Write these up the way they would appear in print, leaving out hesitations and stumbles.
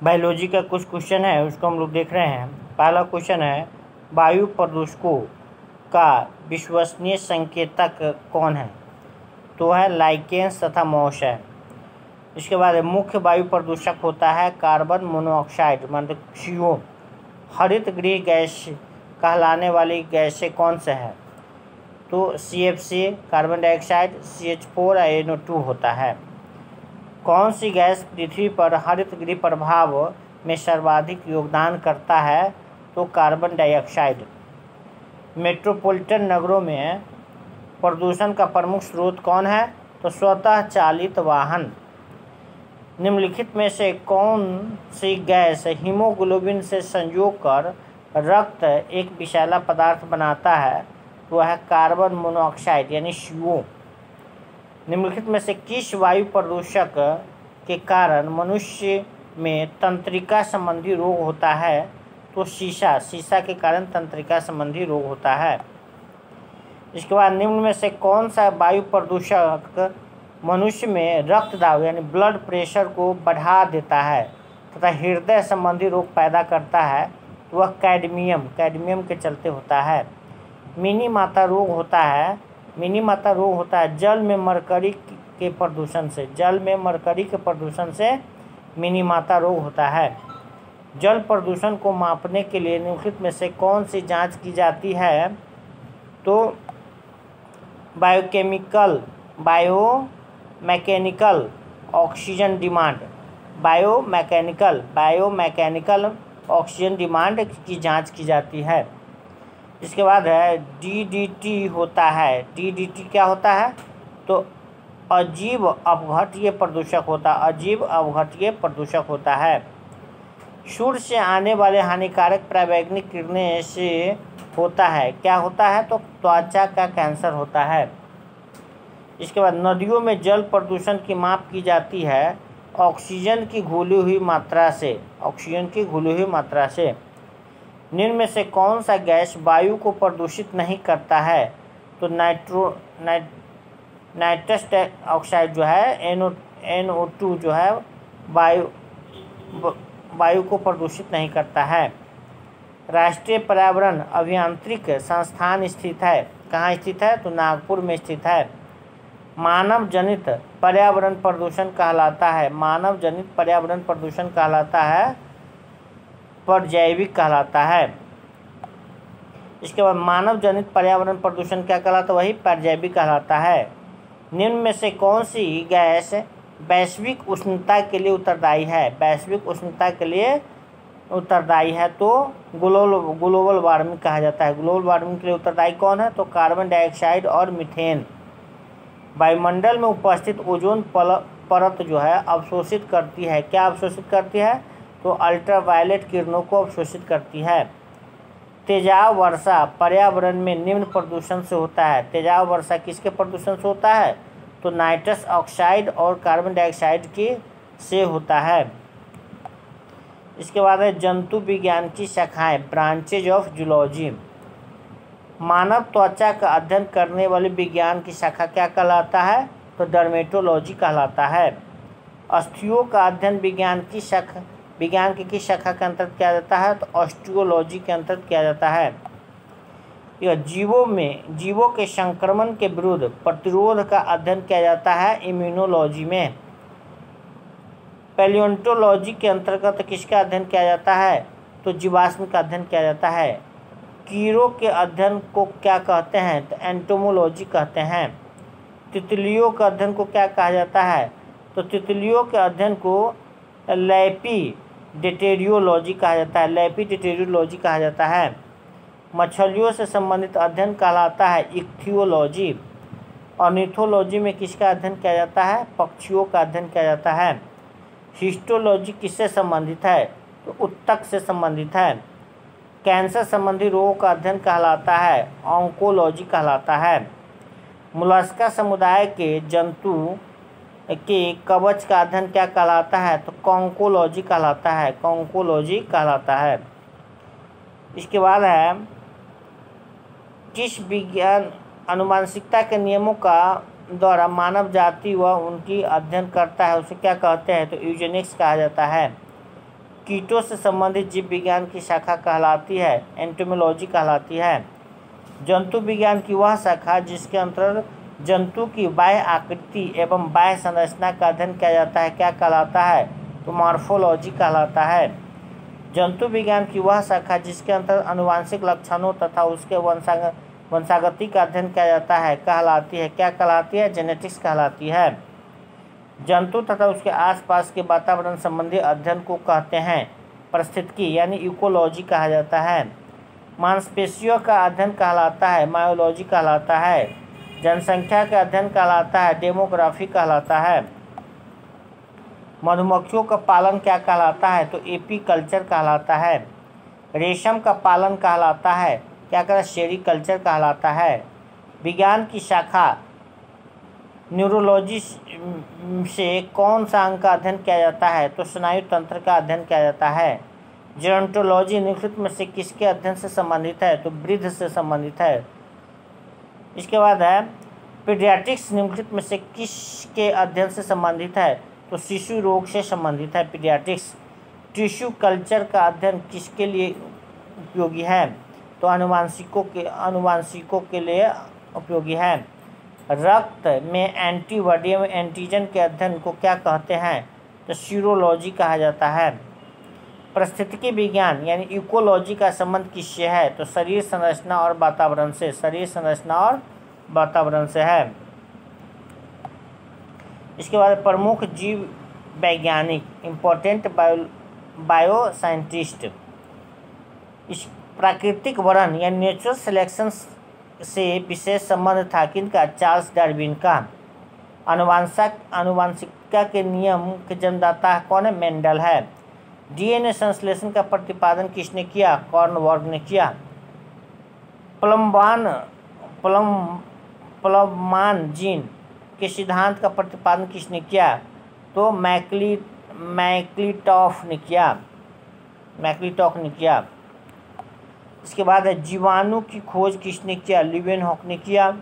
Biology का कुछ question है, उसको हम लोग देख रहे हैं। पहला क्वेश्चन है, वायु प्रदूषकों का विश्वसनीय संकेतक कौन है? तो है लाइकेन्स तथा मॉस है। इसके बाद मुख्य वायु प्रदूषक होता है कार्बन मोनोऑक्साइड मतलब CO। हरित गृह गैस कहलाने वाली गैसें कौन से है? तो CFC कार्बन डाइऑक्साइड, CH4 और NO2 होता है। कौन सी गैस पृथ्वी पर हरित गृह प्रभाव में सर्वाधिक योगदान करता है? तो कार्बन डाइऑक्साइड। मेट्रोपॉलिटन नगरों में प्रदूषण का प्रमुख स्रोत कौन है? तो स्वतः चालित वाहन। निम्नलिखित में से कौन सी गैस हीमोग्लोबिन से संयोग कर रक्त एक विषैला पदार्थ बनाता है? तो वह है कार्बन मोनोऑक्साइड यानी CO। निम्नलिखित में से किस वायु प्रदूषक के कारण मनुष्य में तंत्रिका संबंधी रोग होता है? तो शीशा के कारण तंत्रिका संबंधी रोग होता है। इसके बाद निम्न में से कौन सा वायु प्रदूषक मनुष्य में रक्त दाब यानी ब्लड प्रेशर को बढ़ा देता है तथा हृदय संबंधी रोग पैदा करता है? तो वह कैडमियम के चलते होता है। मिनी माता रोग होता है जल में मरकरी के प्रदूषण से मिनी माता रोग होता है। जल प्रदूषण को मापने के लिए निम्नलिखित में से कौन सी जांच की जाती है? तो बायोमैकेनिकल ऑक्सीजन डिमांड की जांच की जाती है। इसके बाद है DDT होता है। DDT क्या होता है? तो अजीब अपघट्य प्रदूषक होता है। सूर्य से आने वाले हानिकारक पराबैंगनी किरणें से होता है क्या होता है? तो त्वचा का कैंसर होता है। इसके बाद नदियों में जल प्रदूषण की माप की जाती है ऑक्सीजन की घुली हुई मात्रा से। निम्न में से कौन सा गैस वायु को प्रदूषित नहीं करता है? तो नाइट्रस ऑक्साइड जो है NO2 जो है वायु को प्रदूषित नहीं करता है। राष्ट्रीय पर्यावरण अभियांत्रिक संस्थान स्थित है। कहाँ स्थित है? तो नागपुर में स्थित है। मानव जनित पर्यावरण प्रदूषण कहलाता है परजैविक कहलाता है। इसके बाद मानव जनित पर्यावरण प्रदूषण क्या कहलाता है? वही परजैविक कहलाता है। निम्न में से कौन सी गैस वैश्विक उष्णता के लिए उत्तरदायी है? तो ग्लोबल वार्मिंग कहा जाता है। ग्लोबल वार्मिंग के लिए उत्तरदायी कौन है? तो कार्बन डाइऑक्साइड और मीथेन। वायुमंडल में उपस्थित ओजोन परत जो है अवशोषित करती है। क्या अवशोषित करती है? तो अल्ट्रावायलेट किरणों को अवशोषित करती है। तेजाब वर्षा पर्यावरण में निम्न प्रदूषण से होता है। तेजाब वर्षा किसके प्रदूषण से होता है? तो नाइट्रस ऑक्साइड और कार्बन डाइऑक्साइड से होता है। इसके बाद है जंतु विज्ञान की शाखाएं, ब्रांचेज ऑफ जूलॉजी। मानव त्वचा का अध्ययन करने वाले विज्ञान की शाखा क्या कहलाता है? तो डर्मेटोलॉजी कहलाता है। अस्थियों का अध्ययन विज्ञान की किस शाखा के अंतर्गत किया जाता है? तो ऑस्टियोलॉजी के अंतर्गत किया जाता है। यह जीवों के संक्रमण के विरुद्ध प्रतिरोध का अध्ययन किया जाता है इम्यूनोलॉजी में। पैलियोंटोलॉजी के अंतर्गत किसका अध्ययन किया जाता है? तो जीवाश्म का अध्ययन किया जाता है। कीड़ों के अध्ययन को क्या कहते हैं? तो एंटोमोलॉजी कहते हैं। तितलियों के अध्ययन को क्या कहा जाता है? तो तितलियों के अध्ययन को लेपिडेटेरियोलॉजी कहा जाता है। मछलियों से संबंधित अध्ययन कहलाता है इक्थियोलॉजी। ऑर्निथोलॉजी में किसका अध्ययन किया जाता है? पक्षियों का अध्ययन किया जाता है। हिस्टोलॉजी किससे संबंधित है? तो उत्तक से संबंधित है। कैंसर संबंधी रोगों का अध्ययन कहलाता है ऑन्कोलॉजी कहलाता है। मोलस्का समुदाय के जंतु के कवच का अध्ययन क्या कहलाता है? तो कॉन्कोलॉजी कहलाता है। इसके बाद है किस विज्ञान अनुवांशिकता के नियमों का द्वारा मानव जाति व उनकी अध्ययन करता है, उसे क्या कहते हैं? तो यूजेनिक्स कहा जाता है। कीटों से संबंधित जीव विज्ञान की शाखा कहलाती है, एंटोमोलॉजी कहलाती है। जंतु विज्ञान की वह शाखा जिसके अंतर्गत जंतु की बाह्य आकृति एवं बाह्य संरचना का अध्ययन किया जाता है क्या कहलाता है? तो मॉर्फोलॉजी कहलाता है। जंतु विज्ञान की वह शाखा जिसके अंतर्गत आनुवंशिक लक्षणों तथा उसके वंशागति का अध्ययन किया जाता है कहलाती है क्या कहलाती है? जेनेटिक्स कहलाती है। जंतु तथा उसके आसपास के वातावरण संबंधी अध्ययन को कहते हैं पारिस्थितिकी यानी इकोलॉजी कहा जाता है। मांसपेशियों का अध्ययन कहलाता है, मायोलॉजी कहलाता है। जनसंख्या का अध्ययन कहलाता है, डेमोग्राफी कहलाता है। मधुमक्खियों का पालन क्या कहलाता है? तो एपीकल्चर कहलाता है। रेशम का पालन कहलाता है क्या कहलाता है? सेरीकल्चर कहलाता है। विज्ञान की शाखा न्यूरोलॉजी से कौन सा अंग का अध्ययन किया जाता है? तो स्नायु तंत्र का अध्ययन किया जाता है। जेरोंटोलॉजी निम्नलिखित में से किसके अध्ययन से संबंधित है? तो वृद्ध से संबंधित है। इसके बाद है पीडियाट्रिक्स निम्नलिखित में से किसके अध्ययन से संबंधित है? तो शिशु रोग से संबंधित है पीडियाट्रिक्स। टिश्यू कल्चर का अध्ययन किसके लिए उपयोगी है? तो आनुवांशिकों के लिए उपयोगी है। रक्त में एंटीबॉडी एवं एंटीजन के अध्ययन को क्या कहते हैं? तो सीरोलॉजी कहा जाता है। पारिस्थितिकी विज्ञान यानी इकोलॉजी का संबंध किससे है? तो शरीर संरचना और वातावरण से, शरीर संरचना और वातावरण से है। इसके बाद प्रमुख जीव वैज्ञानिक इम्पोर्टेंट बायो साइंटिस्ट। इस प्राकृतिक वर्णन या नेचुरल सिलेक्शन से विशेष संबंध था किनका? चार्ल्स डार्विन का। आनुवंशिकता के नियम के जन्मदाता कौन है? मेंडल है। डीएनए संश्लेषण का प्रतिपादन किसने किया? कॉर्नवर्ग ने किया। प्लममान जीन के सिद्धांत का प्रतिपादन किसने किया? तो मैक्लिटॉफ ने किया। इसके बाद है जीवाणु की खोज किसने किया? लीवेनहॉक ने किया।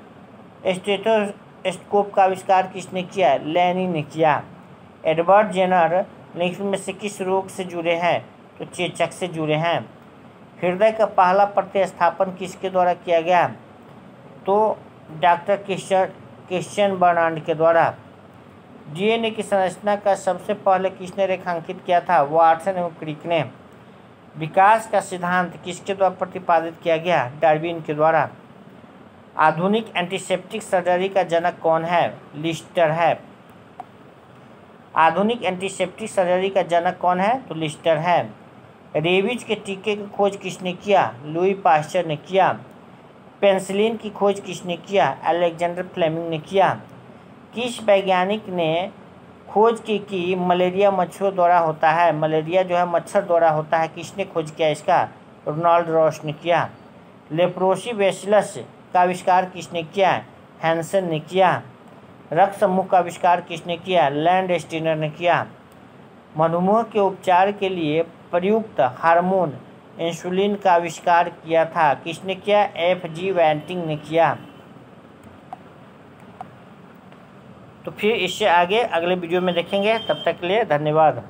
स्टेथोस्कोप का आविष्कार किसने किया? लेनी ने किया। एडवर्ड जेनर निम्न में से किस रोग से जुड़े हैं? तो चेचक से जुड़े हैं। हृदय का पहला प्रतिस्थापन किसके द्वारा किया गया? तो डॉक्टर क्रिश्चियन बर्नार्ड के द्वारा। डीएनए की संरचना का सबसे पहले किसने रेखांकित किया था? वाटसन एवं क्रिक ने। विकास का सिद्धांत किसके द्वारा प्रतिपादित किया गया? डार्विन के द्वारा। आधुनिक एंटीसेप्टिक सर्जरी का जनक कौन है? लिस्टर है। आधुनिक एंटीसेप्टिक सर्जरी का जनक कौन है? तो लिस्टर है। रेबीज के टीके की खोज किसने किया? लुई पास्चर ने किया। पेनिसिलिन की खोज किसने किया? अलेक्जेंडर फ्लेमिंग ने किया। किस वैज्ञानिक ने खोज की कि मलेरिया मच्छरों द्वारा होता है? मलेरिया जो है मच्छर द्वारा होता है। किसने खोज किया इसका? रोनाल्ड रॉस ने किया। लेप्रोसी बेसिलस का आविष्कार किसने किया? हैंसन ने किया। रक्त समूह का आविष्कार किसने किया? लैंड स्टीनर ने किया। मधुमेह के उपचार के लिए प्रयुक्त हार्मोन इंसुलिन का आविष्कार किया था किसने किया? एफ.जी. वेंटिंग ने किया। तो फिर इससे आगे अगले वीडियो में देखेंगे। तब तक के लिए धन्यवाद।